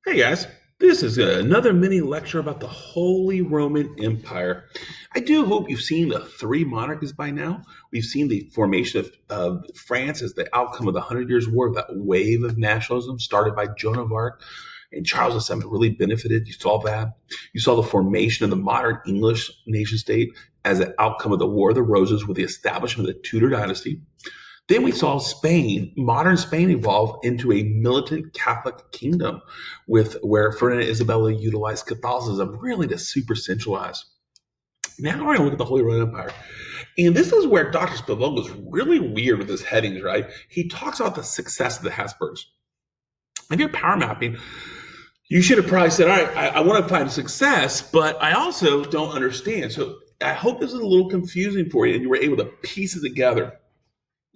Hey guys, this is another mini lecture about the Holy Roman Empire. I do hope you've seen the three monarchies by now. We've seen the formation of France as the outcome of the Hundred Years' War, that wave of nationalism started by Joan of Arc and Charles II really benefited. You saw that. You saw the formation of the modern English nation state as an outcome of the War of the Roses with the establishment of the Tudor dynasty. Then we saw Spain, modern Spain, evolve into a militant Catholic kingdom, with where Ferdinand and Isabella utilized Catholicism really to super centralize. Now we're going to look at the Holy Roman Empire. And this is where Dr. Spivak goes really weird with his headings, right? He talks about the success of the Habsburgs. If you're power mapping, you should have probably said, all right, I want to find success, but I also don't understand. So I hope this is a little confusing for you and you were able to piece it together.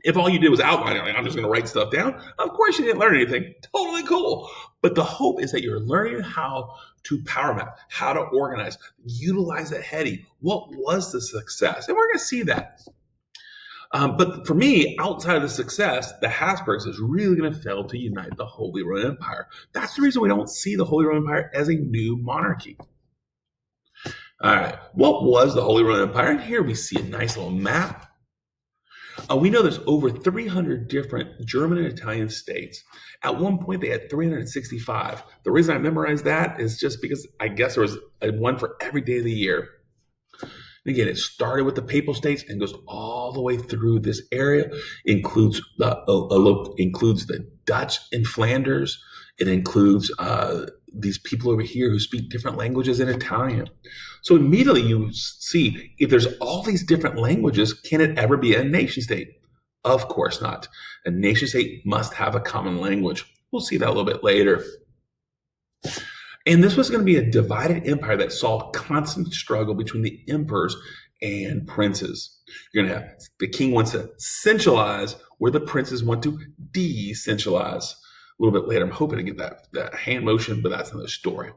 If all you did was outline it, like, I'm just going to write stuff down, of course you didn't learn anything. Totally cool. But the hope is that you're learning how to power map, how to organize, utilize that heading. What was the success? And we're going to see that. But for me, outside of the success, the Habsburgs is really going to fail to unite the Holy Roman Empire. That's the reason we don't see the Holy Roman Empire as a new monarchy. All right, what was the Holy Roman Empire? And here we see a nice little map. We know there's over 300 different German and Italian states. At one point, they had 365. The reason I memorized that is just because I guess there was one for every day of the year. And again, it started with the Papal States and goes all the way through this area. Includes the Dutch in Flanders. It includes these people over here who speak different languages in Italian. So immediately you see, if there's all these different languages, can it ever be a nation state? Of course not. A nation state must have a common language. We'll see that a little bit later. And this was going to be a divided empire that saw constant struggle between the emperors and princes. You're going to have the king wants to centralize where the princes want to decentralize. A little bit later, I'm hoping to get that hand motion, but that's another story.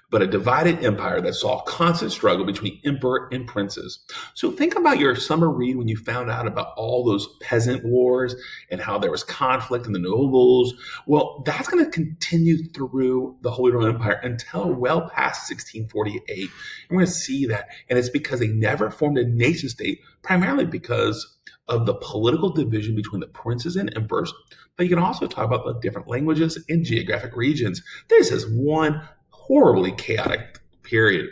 But a divided empire that saw constant struggle between emperor and princes. So think about your summer read when you found out about all those peasant wars and how there was conflict in the nobles. Well, that's going to continue through the Holy Roman Empire until well past 1648. And we're going to see that. And it's because they never formed a nation state, primarily because of the political division between the princes and emperors. But you can also talk about the different languages and geographic regions. This is one horribly chaotic period.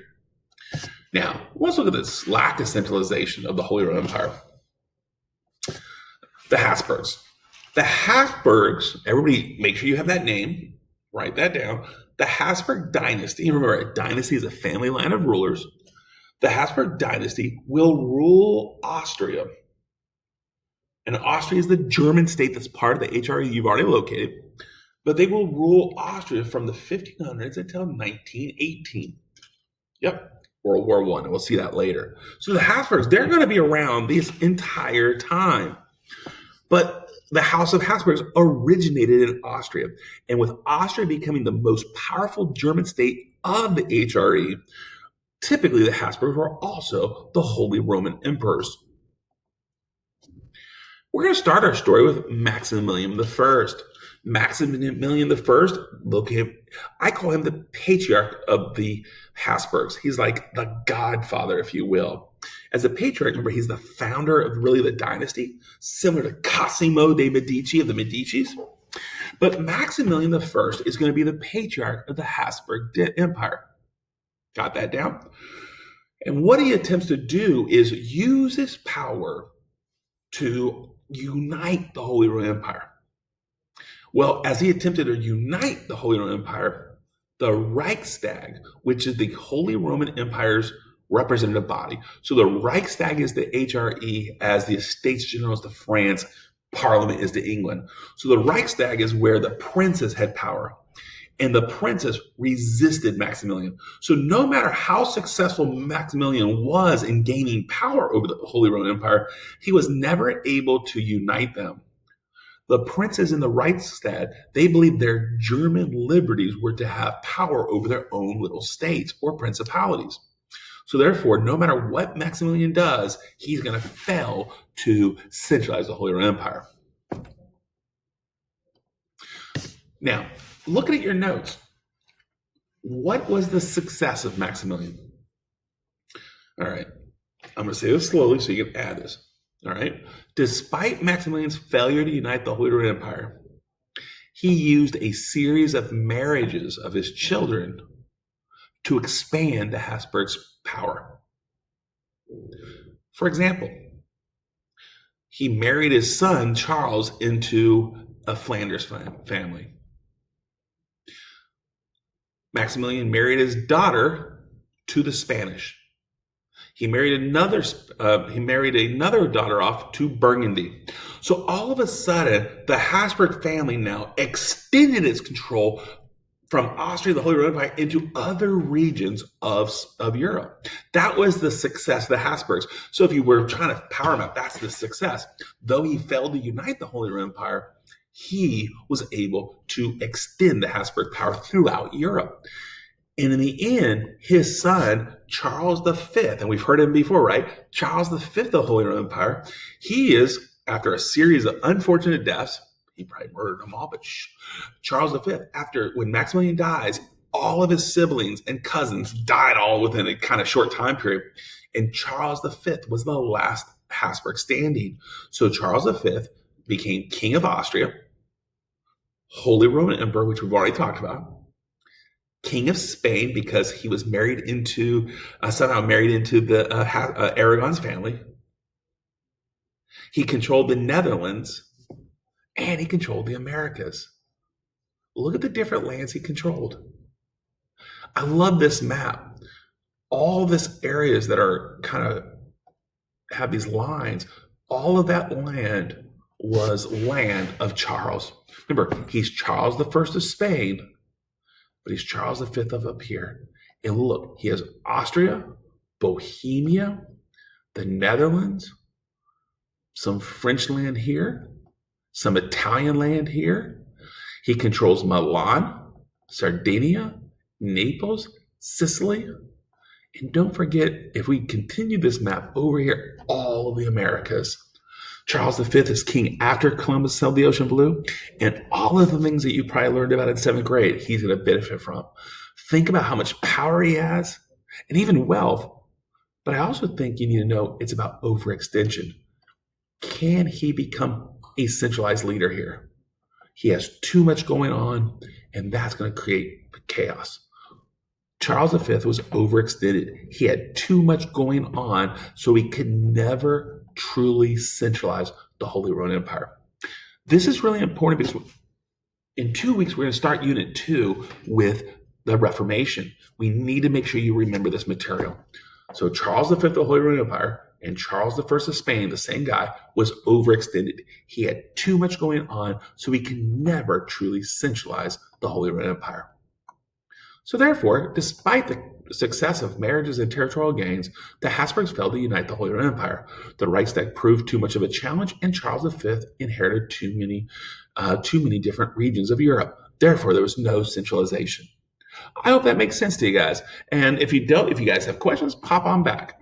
Now, let's look at this lack of centralization of the Holy Roman Empire. The Habsburgs. The Habsburgs, everybody make sure you have that name, write that down. The Habsburg dynasty, remember, a dynasty is a family line of rulers. The Habsburg dynasty will rule Austria. And Austria is the German state that's part of the HRE you've already located. But they will rule Austria from the 1500s until 1918. Yep, World War I. And we'll see that later. So the Habsburgs, they're going to be around this entire time. But the House of Habsburgs originated in Austria. And with Austria becoming the most powerful German state of the HRE, typically the Habsburgs were also the Holy Roman Emperors. We're going to start our story with Maximilian I. Maximilian I, located, I call him the patriarch of the Habsburgs. He's like the godfather, if you will. As a patriarch, remember, he's the founder of really the dynasty, similar to Cosimo de' Medici of the Medicis. But Maximilian I is going to be the patriarch of the Habsburg Empire. Got that down? And what he attempts to do is use his power to unite the Holy Roman Empire. Well, as he attempted to unite the Holy Roman Empire, the Reichstag, which is the Holy Roman Empire's representative body. So the Reichstag is the HRE, as the Estates Generals to France, Parliament is to England. So the Reichstag is where the princes had power. And the princes resisted Maximilian. So no matter how successful Maximilian was in gaining power over the Holy Roman Empire, he was never able to unite them. The princes in the Reichstag, they believed their German liberties were to have power over their own little states or principalities. So therefore, no matter what Maximilian does, he's going to fail to centralize the Holy Roman Empire. Now, looking at your notes, What was the success of Maximilian? All right, I'm going to say this slowly so you can add this. All right. Despite Maximilian's failure to unite the Holy Roman Empire, he used a series of marriages of his children to expand the Habsburgs' power. For example, he married his son Charles into a Flanders family. Maximilian married his daughter to the Spanish. He married another daughter off to Burgundy. So all of a sudden, the Habsburg family now extended its control from Austria, the Holy Roman Empire, into other regions of Europe. That was the success of the Habsburgs. So if you were trying to power map, that's the success. Though he failed to unite the Holy Roman Empire, he was able to extend the Habsburg power throughout Europe. And in the end, his son, Charles V, and we've heard him before, right? Charles V of the Holy Roman Empire, he is, after a series of unfortunate deaths, he probably murdered them all, but Charles V, when Maximilian dies, all of his siblings and cousins died all within a kind of short time period. And Charles V was the last Habsburg standing. So Charles V became King of Austria, Holy Roman Emperor, which we've already talked about, King of Spain because he was somehow married into the Aragon's family. He controlled the Netherlands, and he controlled the Americas. Look at the different lands he controlled. I love this map. All this areas that are kind of have these lines, all of that land was land of Charles. Remember, he's Charles I of Spain, but he's Charles V of up here. And look, he has Austria, Bohemia, the Netherlands, some French land here, some Italian land here. He controls Milan, Sardinia, Naples, Sicily. And don't forget, if we continue this map over here, all of the Americas. Charles V is king after Columbus sailed the ocean blue, and all of the things that you probably learned about in 7th grade, he's going to benefit from. Think about how much power he has, and even wealth. But I also think you need to know it's about overextension. Can he become a centralized leader here? He has too much going on, and that's going to create chaos. Charles V was overextended. He had too much going on, so he could never truly centralize the Holy Roman Empire. This is really important because in 2 weeks, we're going to start Unit 2 with the Reformation. We need to make sure you remember this material. So Charles V of the Holy Roman Empire and Charles I of Spain, the same guy, was overextended. He had too much going on, so he can never truly centralize the Holy Roman Empire. So therefore, despite the success of marriages and territorial gains, the Habsburgs failed to unite the Holy Roman Empire. The Reichstag proved too much of a challenge, and Charles V inherited too many different regions of Europe. Therefore, there was no centralization. I hope that makes sense to you guys. And if you guys have questions, pop on back.